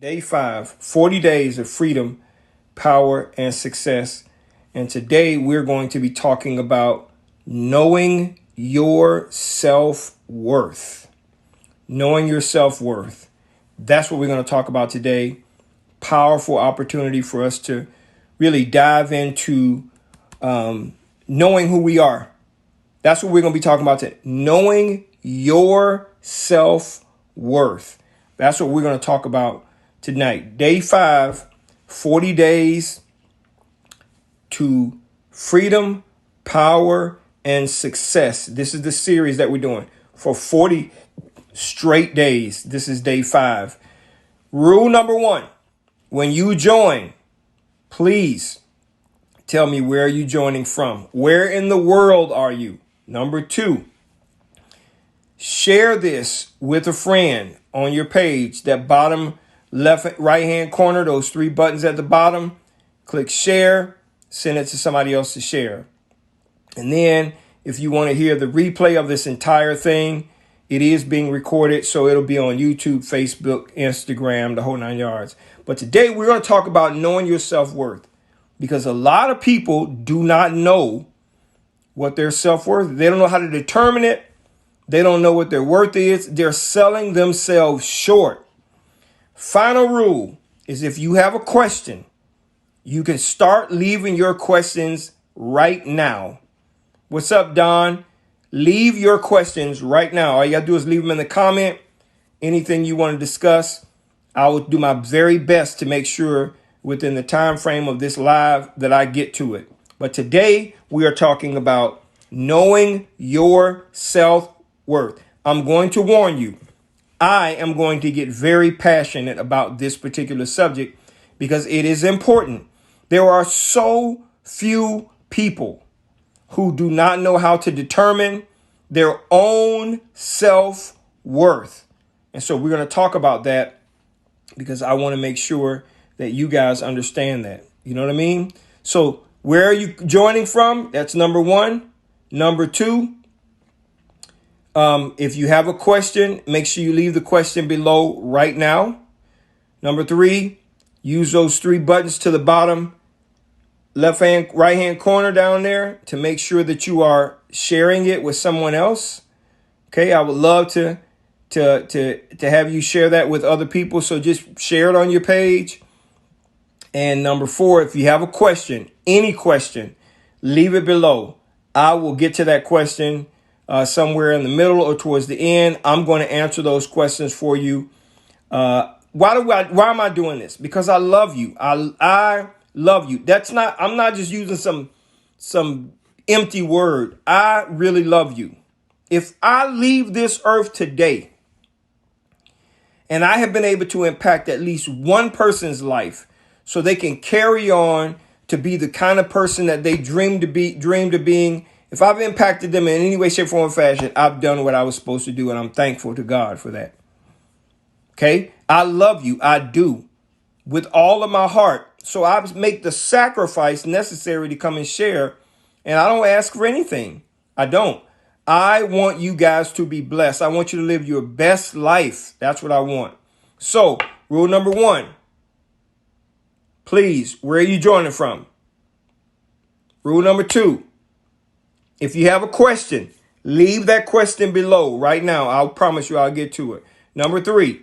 Day 5, 40 days of freedom, power, and success. And today we're going to be talking about knowing your self-worth. Knowing your self-worth. That's what we're going to talk about today. Powerful opportunity for us to really dive into knowing who we are. That's what we're going to be talking about today. Knowing your self-worth. That's what we're going to talk about tonight. Day 5, 40 days to freedom, power, and success. This is the series that we're doing for 40 straight days. This is day 5. Rule number 1, when you join, please tell me where you joining from. Where in the world are you? Number 2, share this with a friend on your page. That bottom left right hand corner, those 3 buttons at the bottom, click share, send it to somebody else to share. And then if you want to hear the replay of this entire thing, it is being recorded, so it'll be on YouTube, Facebook, Instagram, the whole 9 yards. But today we're going to talk about knowing your self-worth, because a lot of people do not know what their self-worth. They don't know how to determine it. They don't know what their worth is. They're selling themselves short. Final rule is, if you have a question, you can start leaving your questions right now. What's up, Don? Leave your questions right now. All you got to do is leave them in the comment. Anything you want to discuss, I will do my very best to make sure within the time frame of this live that I get to it. But today we are talking about knowing your self-worth. I'm going to warn you, I am going to get very passionate about this particular subject because it is important. There are so few people who do not know how to determine their own self-worth. And so we're going to talk about that because I want to make sure that you guys understand that. You know what I mean? So where are you joining from? That's number 1. Number 2, if you have a question, make sure you leave the question below right now. Number 3, use those 3 buttons to the bottom left hand, right hand corner down there to make sure that you are sharing it with someone else. Okay, I would love to have you share that with other people. So just share it on your page. And number 4, if you have a question, any question, leave it below. I will get to that question somewhere in the middle or towards the end. I'm going to answer those questions for you. Why am I doing this? Because I love you. I love you. I'm not just using some empty word. I really love you. If I leave this earth today and I have been able to impact at least one person's life so they can carry on to be the kind of person that they dreamed of being, if I've impacted them in any way, shape, form, or fashion, I've done what I was supposed to do, and I'm thankful to God for that. Okay? I love you. I do. With all of my heart. So I make the sacrifice necessary to come and share, and I don't ask for anything. I don't. I want you guys to be blessed. I want you to live your best life. That's what I want. So, rule number 1. Please, where are you joining from? Rule number 2. If you have a question, leave that question below right now. I'll promise you I'll get to it. Number 3,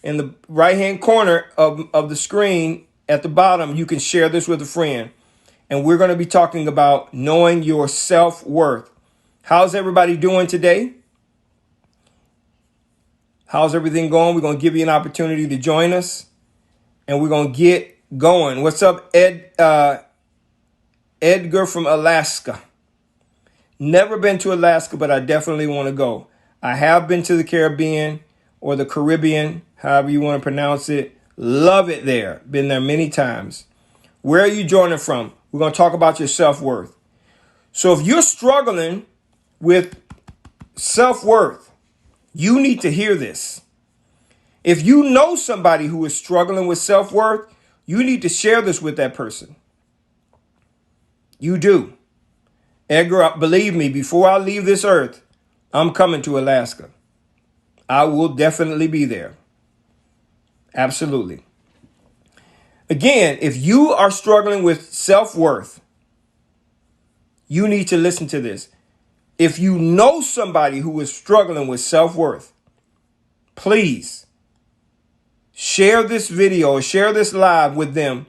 in the right-hand corner of the screen at the bottom, you can share this with a friend. And we're going to be talking about knowing your self-worth. How's everybody doing today? How's everything going? We're going to give you an opportunity to join us, and we're going to get going. What's up, Edgar from Alaska? Never been to Alaska, but I definitely want to go. I have been to the Caribbean or the Caribbean, however you want to pronounce it. Love it there. Been there many times. Where are you joining from? We're going to talk about your self-worth. So if you're struggling with self-worth, you need to hear this. If you know somebody who is struggling with self-worth, you need to share this with that person. You do. Edgar, believe me, before I leave this earth, I'm coming to Alaska. I will definitely be there. Absolutely. Again, if you are struggling with self-worth, you need to listen to this. If you know somebody who is struggling with self-worth, please share this video or share this live with them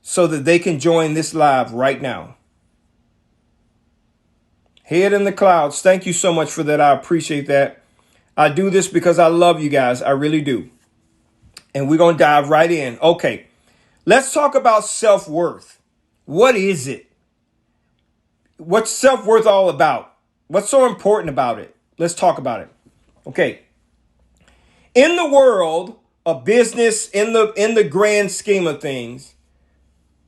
so that they can join this live right now. Head in the clouds. Thank you so much for that. I appreciate that. I do this because I love you guys. I really do. And we're going to dive right in. Okay. Let's talk about self-worth. What is it? What's self-worth all about? What's so important about it? Let's talk about it. Okay. In the world of business, in the grand scheme of things,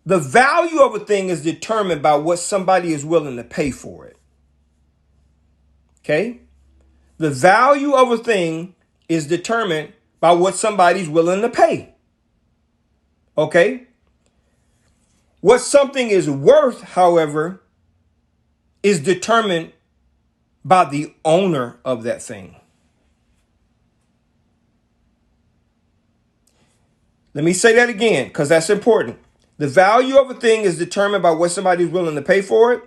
the value of a thing is determined by what somebody is willing to pay for it. Okay? The value of a thing is determined by what somebody's willing to pay. Okay? What something is worth, however, is determined by the owner of that thing. Let me say that again, because that's important. The value of a thing is determined by what somebody's willing to pay for it.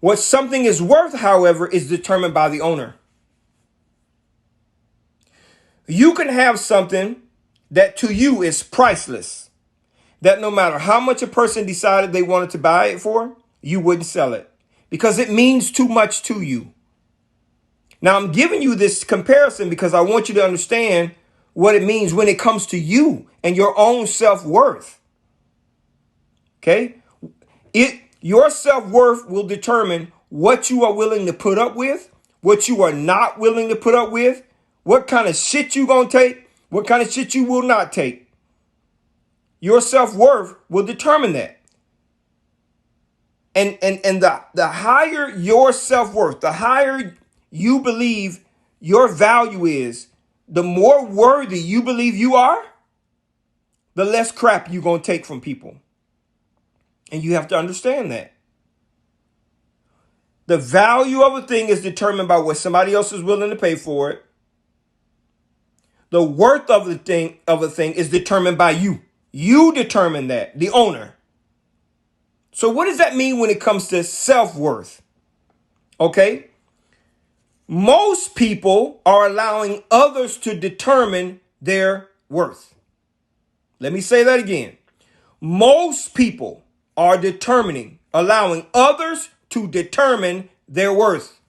What something is worth, however, is determined by the owner. You can have something that to you is priceless, that no matter how much a person decided they wanted to buy it for, you wouldn't sell it because it means too much to you. Now, I'm giving you this comparison because I want you to understand what it means when it comes to you and your own self-worth. Okay? Your self-worth will determine what you are willing to put up with, what you are not willing to put up with, what kind of shit you gonna take, what kind of shit you will not take. Your self-worth will determine that. And the higher your self-worth, the higher you believe your value is, the more worthy you believe you are, the less crap you're gonna take from people. And you have to understand that. The value of a thing is determined by what somebody else is willing to pay for it. The worth of a thing is determined by you. You determine that, the owner. So what does that mean when it comes to self-worth? Okay? Most people are allowing others to determine their worth. Let me say that again. Most people are allowing others to determine their worth.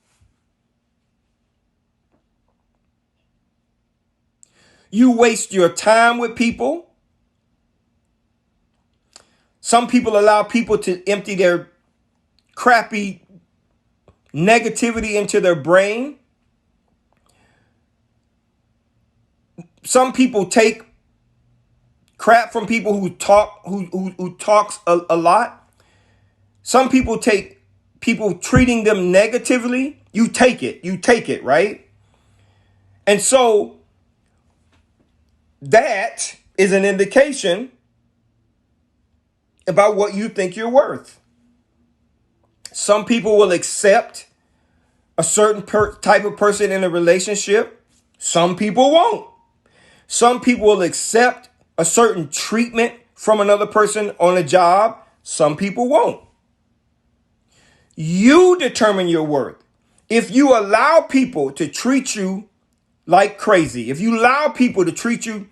You waste your time with people. Some people allow people to empty their crappy negativity into their brain. Some people take crap from people who talks a lot. Some people take people treating them negatively. You take it, right? And so that is an indication about what you think you're worth. Some people will accept a certain type of person in a relationship. Some people won't. Some people will accept a certain treatment from another person on a job. Some people won't. You determine your worth. If you allow people to treat you like crazy, if you allow people to treat you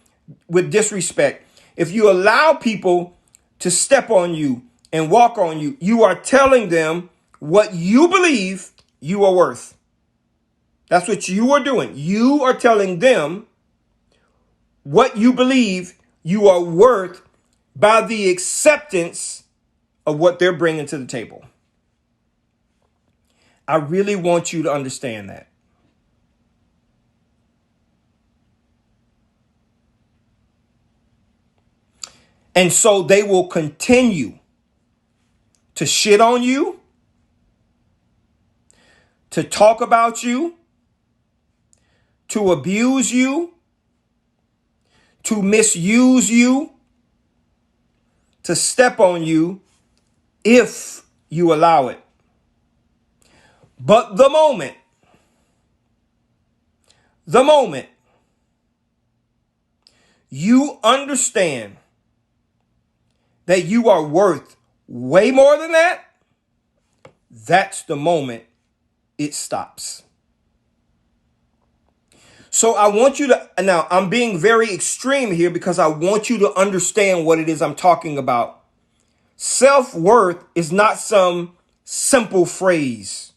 with disrespect, if you allow people to step on you and walk on you, you are telling them what you believe you are worth. That's what you are doing. You are telling them what you believe you are worth by the acceptance of what they're bringing to the table. I really want you to understand that. And so they will continue to shit on you, to talk about you, to abuse you, to misuse you, to step on you if you allow it. But the moment you understand that you are worth way more than that, that's the moment it stops. So I want you to, now I'm being very extreme here because I want you to understand what it is I'm talking about. Self-worth is not some simple phrase.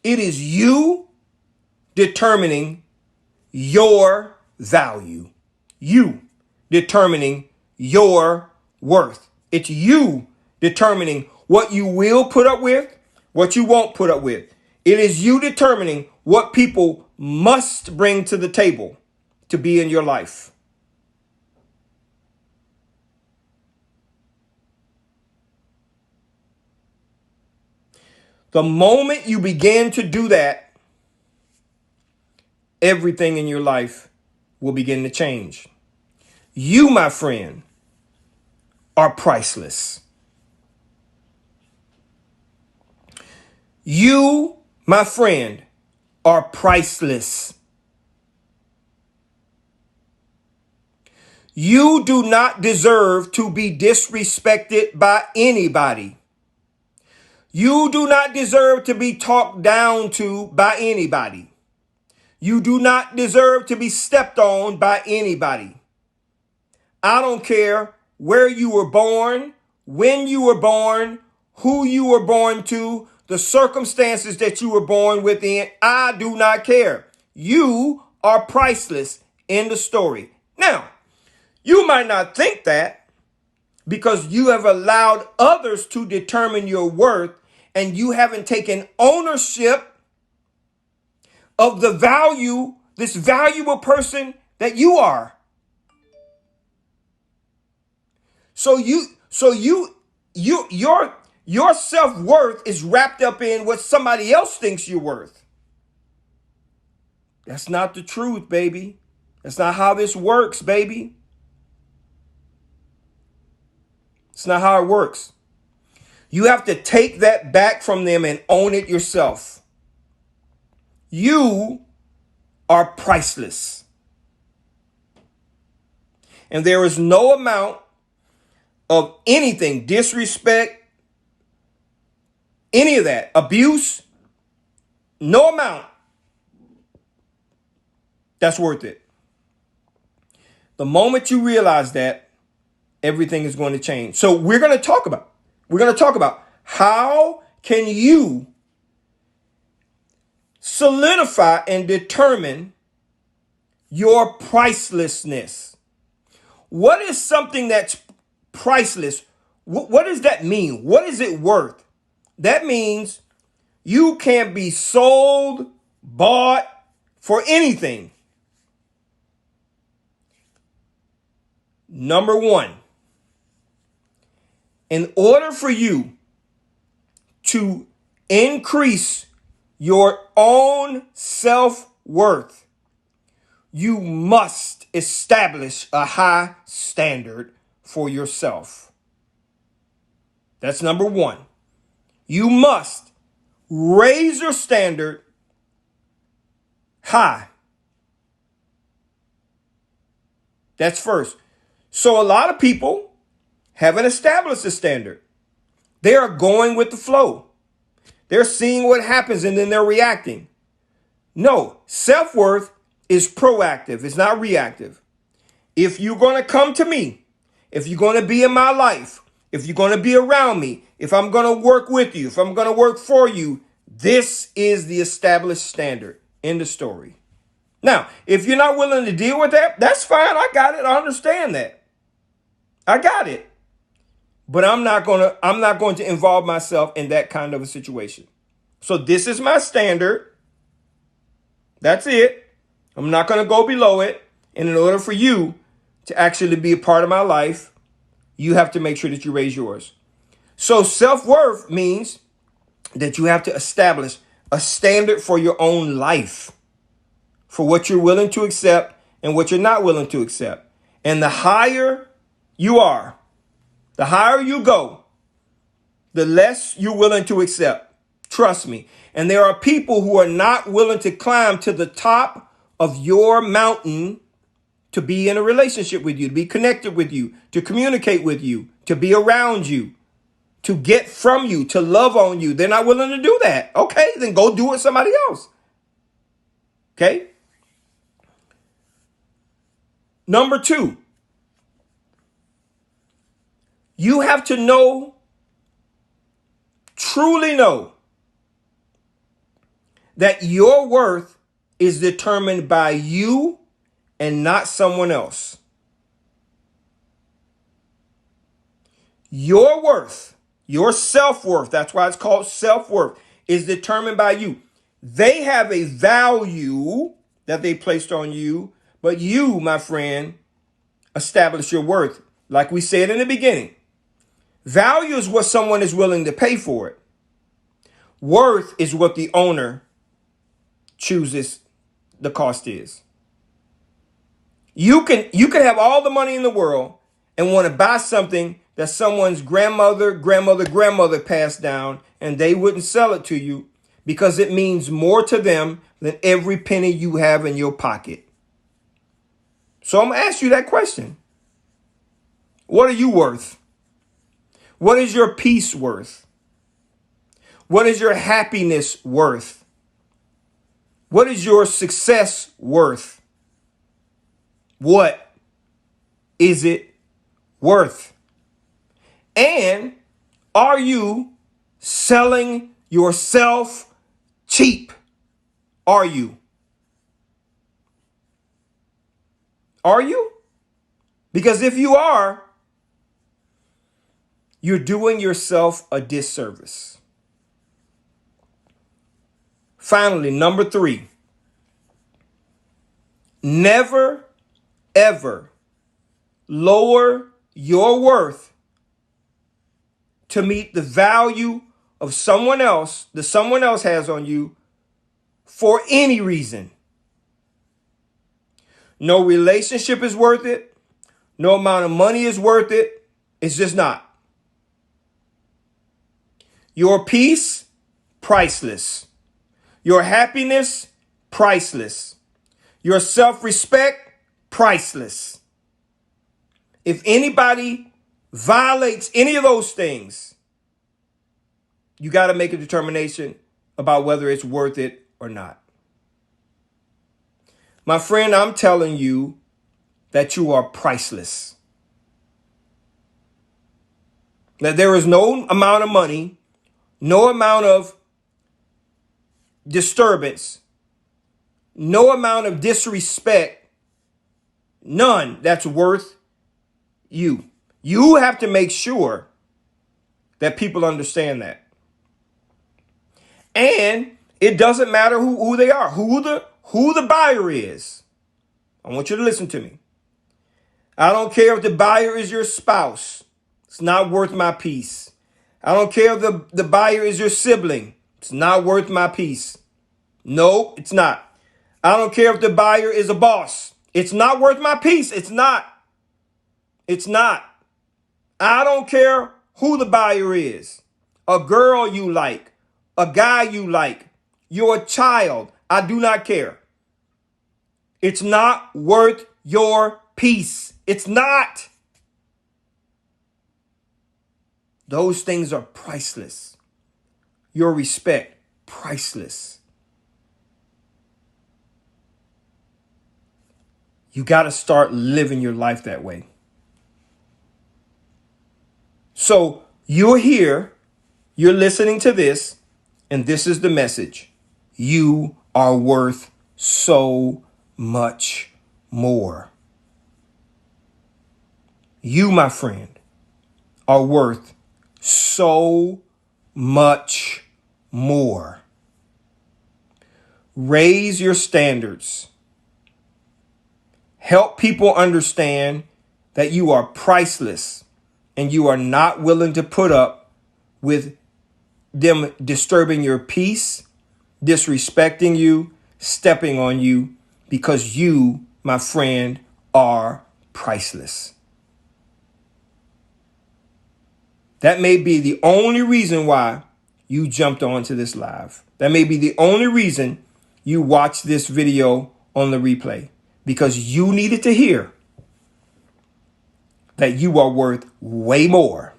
It is you determining your value. You determining your worth. It's you determining what you will put up with, what you won't put up with. It is you determining what people must bring to the table to be in your life. The moment you begin to do that, everything in your life will begin to change. You, my friend, are priceless. You, my friend, are priceless. You do not deserve to be disrespected by anybody. You do not deserve to be talked down to by anybody. You do not deserve to be stepped on by anybody. I don't care where you were born, when you were born, who you were born to, the circumstances that you were born within. I do not care. You are priceless in the story. Now, you might not think that because you have allowed others to determine your worth and you haven't taken ownership of the value, this valuable person that you are. So your self-worth is wrapped up in what somebody else thinks you're worth. That's not the truth, baby. That's not how this works, baby. It's not how it works. You have to take that back from them and own it yourself. You are priceless. And there is no amount of anything, disrespect, any of that, abuse, no amount that's worth it. The moment you realize that, everything is going to change. So we're going to talk about how can you solidify and determine your pricelessness. What is something that's priceless? What does that mean? What is it worth? That means you can't be sold, bought for anything. Number one, in order for you to increase your own self-worth, you must establish a high standard for yourself. That's number one. You must raise your standard high. That's first. So a lot of people haven't established a standard. They are going with the flow. They're seeing what happens and then they're reacting. No, self-worth is proactive. It's not reactive. If you're going to come to me, if you're going to be in my life, if you're going to be around me, if I'm going to work with you, if I'm going to work for you, this is the established standard in the story. Now, if you're not willing to deal with that, that's fine. I got it. I understand that. I got it. But I'm not going to involve myself in that kind of a situation. So this is my standard. That's it. I'm not going to go below it. And in order for you to actually be a part of my life, you have to make sure that you raise yours. So self-worth means that you have to establish a standard for your own life, for what you're willing to accept and what you're not willing to accept. And the higher you are, the higher you go, the less you're willing to accept. Trust me. And there are people who are not willing to climb to the top of your mountain to be in a relationship with you, to be connected with you, to communicate with you, to be around you, to get from you, to love on you. They're not willing to do that. Okay, then go do it with somebody else. Okay? Number 2, you have to know, truly know, that your worth is determined by you and not someone else. Your worth, your self-worth, that's why it's called self-worth, is determined by you. They have a value that they placed on you, but you, my friend, establish your worth. Like we said in the beginning, value is what someone is willing to pay for it. Worth is what the owner chooses the cost is. You can have all the money in the world and want to buy something that someone's grandmother passed down, and they wouldn't sell it to you because it means more to them than every penny you have in your pocket. So I'm going to ask you that question. What are you worth? What is your peace worth? What is your happiness worth? What is your success worth? What is it worth? And are you selling yourself cheap? Are you? Are you? Because if you are, you're doing yourself a disservice. Finally, number 3, never, ever lower your worth to meet the value of someone else, that someone else has on you for any reason. No relationship is worth it. No amount of money is worth it. It's just not. Your peace, priceless. Your happiness, priceless. Your self-respect, priceless. If anybody violates any of those things, you got to make a determination about whether it's worth it or not. My friend, I'm telling you that you are priceless. That there is no amount of money, no amount of disturbance, no amount of disrespect, none that's worth you. You have to make sure that people understand that. And it doesn't matter who they are, who the buyer is. I want you to listen to me. I don't care if the buyer is your spouse. It's not worth my peace. I don't care if the buyer is your sibling. It's not worth my peace. No, it's not. I don't care if the buyer is a boss. It's not worth my peace. It's not. It's not. I don't care who the buyer is. A girl you like, a guy you like, your child. I do not care. It's not worth your peace. It's not. Those things are priceless. Your respect, priceless. You got to start living your life that way. So you're here, you're listening to this, and this is the message. You are worth so much more. You, my friend, are worth so much more. Raise your standards. Help people understand that you are priceless and you are not willing to put up with them disturbing your peace, disrespecting you, stepping on you, because you, my friend, are priceless. That may be the only reason why you jumped onto this live. That may be the only reason you watched this video on the replay, because you needed to hear that you are worth way more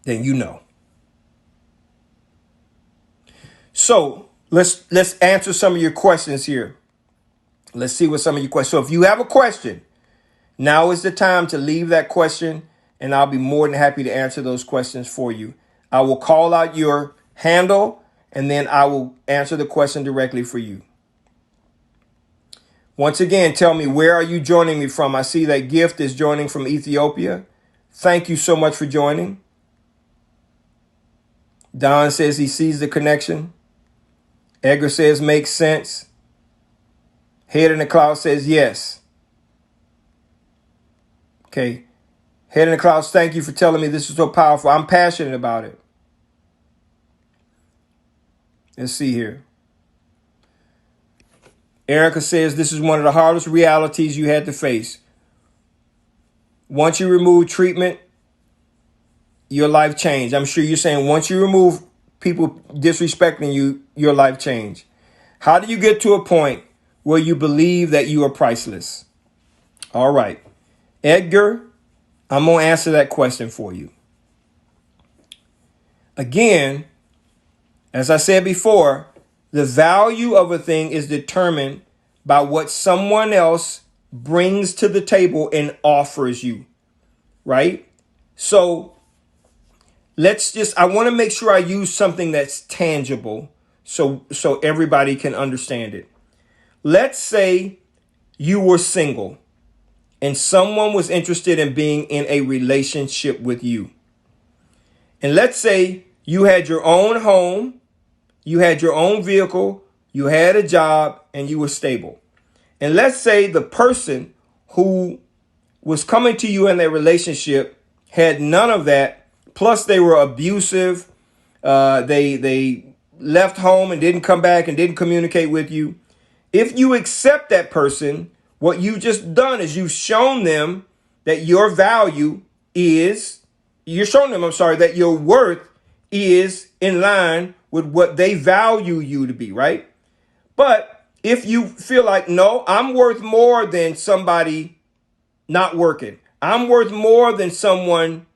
than you know. So let's answer some of your questions here. Let's see what some of your questions. So if you have a question, now is the time to leave that question, and I'll be more than happy to answer those questions for you. I will call out your handle, and then I will answer the question directly for you. Once again, tell me, where are you joining me from? I see that Gift is joining from Ethiopia. Thank you so much for joining. Don says he sees the connection. Edgar says makes sense. Head in the Clouds says yes. Okay. Head in the Clouds, thank you for telling me this is so powerful. I'm passionate about it. Let's see here. Erica says this is one of the hardest realities you had to face. Once you remove treatment, your life changed. I'm sure you're saying once you remove people disrespecting you, your life changed. How do you get to a point where you believe that you are priceless? All right. Edgar, I'm going to answer that question for you. Again, as I said before, the value of a thing is determined by what someone else brings to the table and offers you, right? So I want to make sure I use something that's tangible so everybody can understand it. Let's say you were single and someone was interested in being in a relationship with you. And let's say you had your own home, you had your own vehicle, you had a job, and you were stable. And let's say the person who was coming to you in that relationship had none of that, plus they were abusive, they left home and didn't come back and didn't communicate with you. If you accept that person, what you've just done is you've shown them that your value is, that your worth is in line with what they value you to be, right? But if you feel like, no, I'm worth more than somebody not working. I'm worth more than someone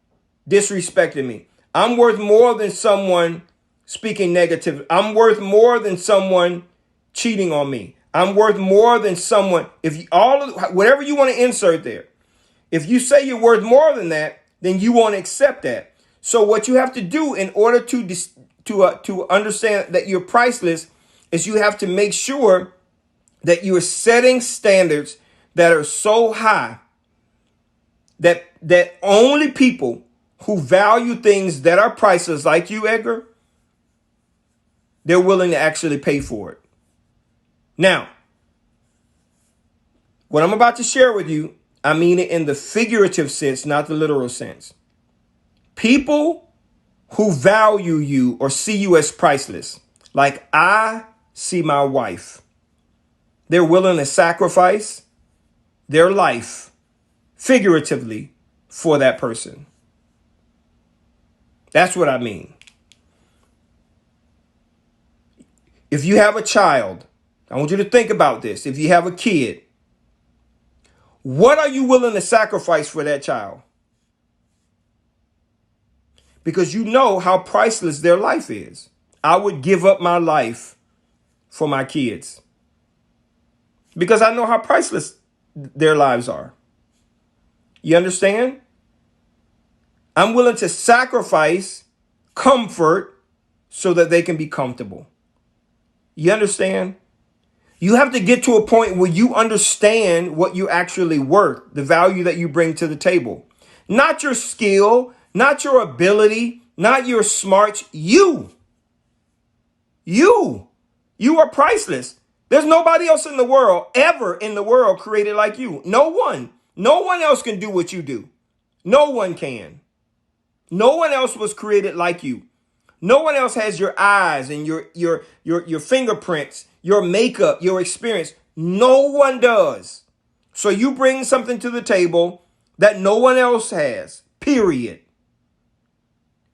disrespecting me. I'm worth more than someone speaking negative. I'm worth more than someone cheating on me. I'm worth more than someone. Whatever you want to insert there, if you say you're worth more than that, then you won't accept that. So what you have to do in order to understand that you're priceless is you have to make sure that you are setting standards that are so high that only people who value things that are priceless, like you, Edgar, they're willing to actually pay for it. Now, what I'm about to share with you, I mean it in the figurative sense, not the literal sense. People who value you or see you as priceless, like I see my wife, they're willing to sacrifice their life figuratively for that person. That's what I mean. If you have a child, I want you to think about this. If you have a kid, what are you willing to sacrifice for that child? Because you know how priceless their life is. I would give up my life for my kids because I know how priceless their lives are. You understand? I'm willing to sacrifice comfort so that they can be comfortable. You understand? You have to get to a point where you understand what you're actually worth, the value that you bring to the table. Not your skill, not your ability, not your smarts. You are priceless. There's nobody else in the world, ever in the world, created like you. No one else can do what you do. No one can. No one else was created like you. No one else has your eyes and your fingerprints, your makeup, your experience. No one does. So you bring something to the table that no one else has, period.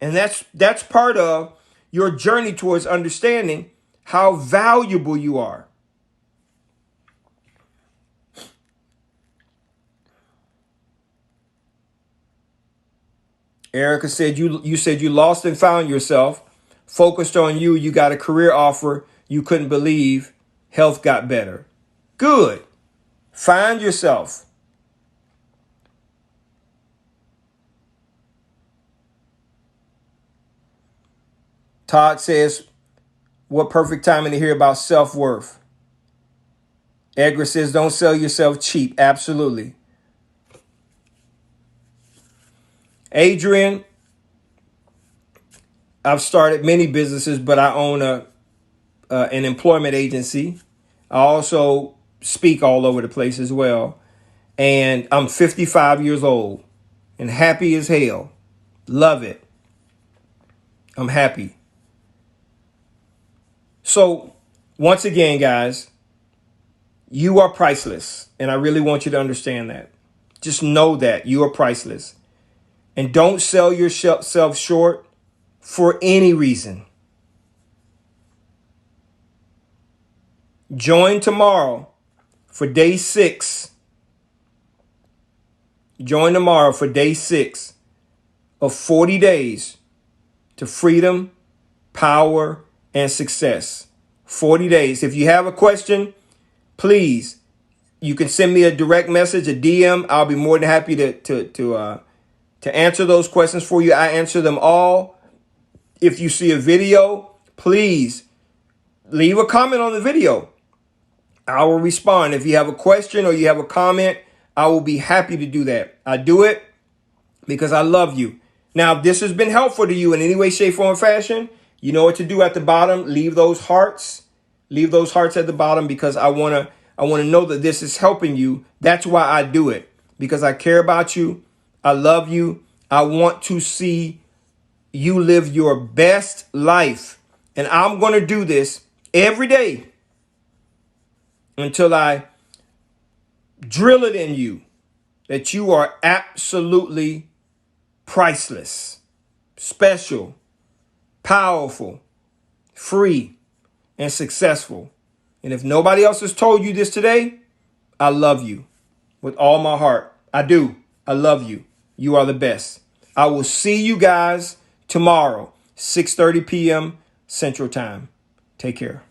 And that's part of your journey towards understanding how valuable you are. Erica said you said you lost and found yourself, focused on you. You got a career offer you couldn't believe. Health got better. Good. Find yourself. Todd says, what perfect timing to hear about self-worth. Edgar says, don't sell yourself cheap. Absolutely. Adrian, I've started many businesses, but I own an employment agency. I also speak all over the place as well. And I'm 55 years old and happy as hell. Love it. I'm happy. So once again, guys, you are priceless. And I really want you to understand that. Just know that you are priceless. And don't sell yourself short for any reason. Join tomorrow for day 6. Join tomorrow for day 6 of 40 days to freedom, power, and success. 40 days. If you have a question, please, you can send me a direct message, a DM. I'll be more than happy to answer those questions for you. I answer them all. If you see a video, please leave a comment on the video. I will respond. If you have a question or you have a comment, I will be happy to do that. I do it because I love you. Now, if this has been helpful to you in any way, shape, form, or fashion, you know what to do at the bottom. Leave those hearts. Leave those hearts at the bottom because I want to know that this is helping you. That's why I do it, because I care about you. I love you. I want to see you live your best life. And I'm going to do this every day until I drill it in you that you are absolutely priceless, special, powerful, free, and successful. And if nobody else has told you this today, I love you with all my heart. I do. I love you. You are the best. I will see you guys tomorrow, 6:30 p.m. Central Time. Take care.